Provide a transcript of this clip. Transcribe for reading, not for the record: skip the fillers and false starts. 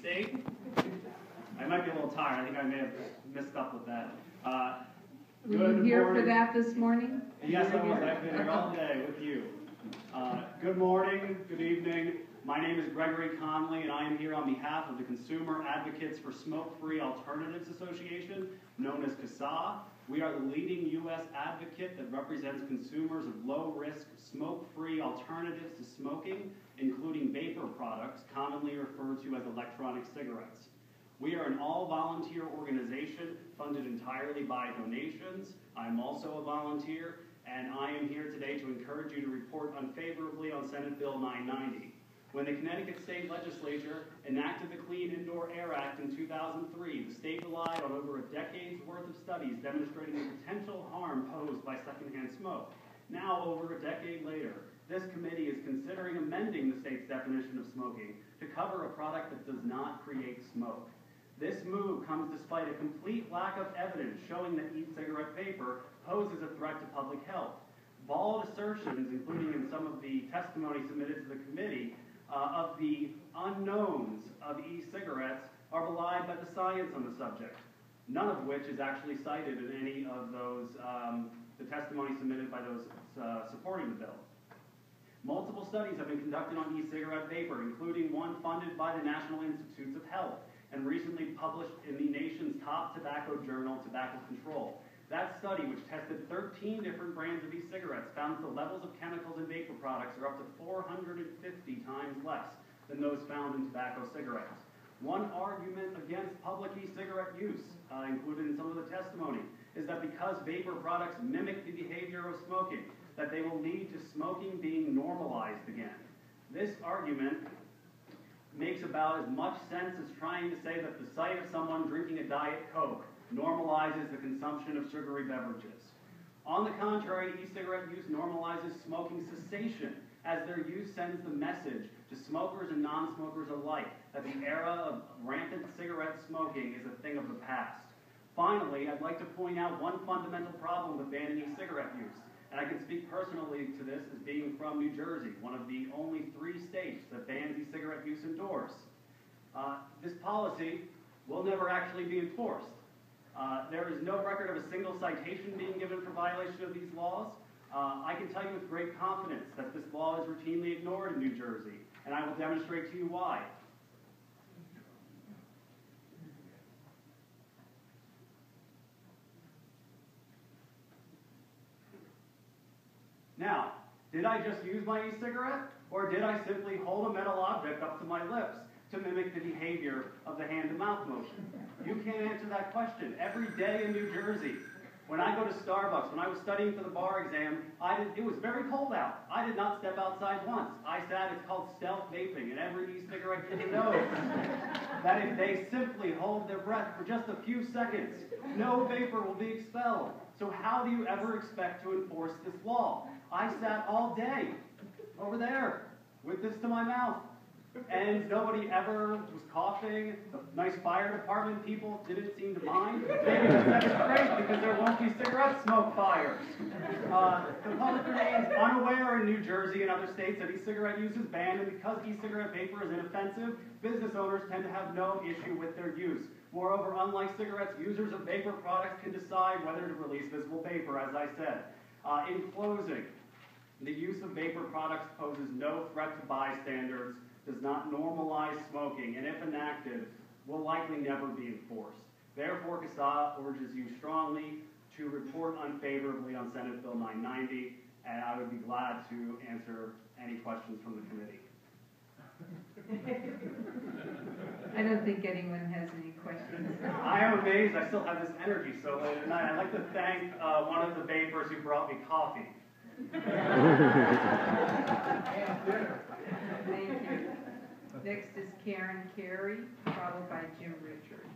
state. I might be a little tired. I think I may have messed up with that. Were you here for that this morning? Yes, I was. I've been here all day with you. Good morning, good evening. My name is Gregory Conley, and I am here on behalf of the Consumer Advocates for Smoke-Free Alternatives Association, known as CASA. We are the leading U.S. advocate that represents consumers of low-risk, smoke-free alternatives to smoking, including vapor products, commonly referred to as electronic cigarettes. We are an all-volunteer organization funded entirely by donations. I'm also a volunteer, and I am here today to encourage you to report unfavorably on Senate Bill 990. When the Connecticut State Legislature enacted the Clean Indoor Air Act in 2003, the state relied on over a decade's worth of studies demonstrating the potential harm posed by secondhand smoke. Now, over a decade later, this committee is considering amending the state's definition of smoking to cover a product that does not create smoke. This move comes despite a complete lack of evidence showing that e-cigarette vapor poses a threat to public health. Bald assertions, including in some of the testimony submitted to the committee, of the unknowns of e-cigarettes are belied by the science on the subject, none of which is actually cited in any of those, the testimony submitted by those supporting the bill. Multiple studies have been conducted on e-cigarette vapor, including one funded by the National Institutes of Health and recently published in the nation's top tobacco journal, Tobacco Control. That study, which tested 13 different brands of e-cigarettes, found that the levels of chemicals in vapor products are up to 450 times less than those found in tobacco cigarettes. One argument against public e-cigarette use, included in some of the testimony, is that because vapor products mimic the behavior of smoking, that they will lead to smoking being normalized again. This argument makes about as much sense as trying to say that the sight of someone drinking a Diet Coke normalizes the consumption of sugary beverages. On the contrary, e-cigarette use normalizes smoking cessation, as their use sends the message to smokers and non-smokers alike that the era of rampant cigarette smoking is a thing of the past. Finally, I'd like to point out one fundamental problem with banning e-cigarette use, and I can speak personally to this as being from New Jersey, one of the only 3 states that bans e-cigarette use indoors. This policy will never actually be enforced. There is no record of a single citation being given for violation of these laws. I can tell you with great confidence that this law is routinely ignored in New Jersey, and I will demonstrate to you why. Now, did I just use my e-cigarette, or did I simply hold a metal object up to my lips to mimic the behavior of the hand-to-mouth motion? You can't answer that question. Every day in New Jersey, when I go to Starbucks, when I was studying for the bar exam, it was very cold out. I did not step outside once. It's called stealth vaping, and every e-cigarette kid knows that if they simply hold their breath for just a few seconds, no vapor will be expelled. So how do you ever expect to enforce this law? I sat all day over there with this to my mouth, and nobody ever was coughing. The nice fire department people didn't seem to mind. Maybe that is great because there won't be cigarette smoke fires. The public remains unaware in New Jersey and other states that e-cigarette use is banned, and because e-cigarette vapor is inoffensive, business owners tend to have no issue with their use. Moreover, unlike cigarettes, users of vapor products can decide whether to release visible vapor, as I said. In closing, the use of vapor products poses no threat to bystanders, does not normalize smoking, and if enacted, will likely never be enforced. Therefore, CASA urges you strongly to report unfavorably on Senate Bill 990, and I would be glad to answer any questions from the committee. I don't think anyone has any questions. I am amazed I still have this energy so late at night. I'd like to thank one of the vapors who brought me coffee. Thank you. Next is Karen Carey, followed by Jim Richards.